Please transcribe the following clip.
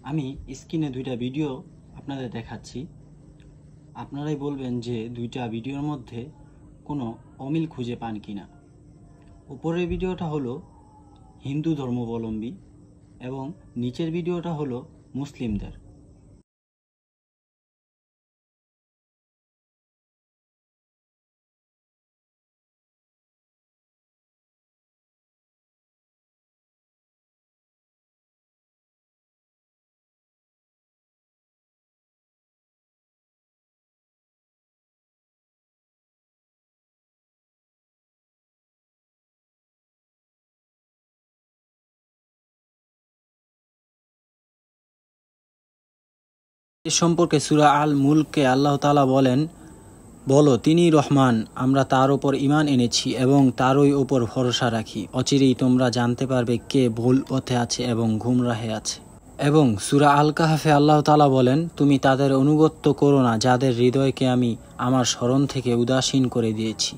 আমি স্ক্রিনে দুইটা ভিডিও আপনাদের দেখাচ্ছি। আপনারাই বলবেন যে দুইটা ভিডিওর মধ্যে কোনো অমিল খুঁজে পান কিনা। উপরের ভিডিওটা হলো হিন্দু ধর্মাবলম্বী এবং নিচের ভিডিওটা হলো মুসলিমদের। এ সম্পর্কে সূরা আল মুলকে আল্লাহ তাআলা বলেন, বলো তিনিই রহমান, আমরা তার ওপর ঈমান এনেছি এবং তারই ওপর ভরসা রাখি। অচিরেই তোমরা জানতে পারবে কে ভুল পথে আছে এবং গুমরাহে আছে। এবং সূরা আল কাহাফে আল্লাহ তাআলা বলেন, তুমি তাদের অনুগত্য করো না যাদের হৃদয়কে আমি আমার স্মরণ থেকে উদাসীন করে দিয়েছি।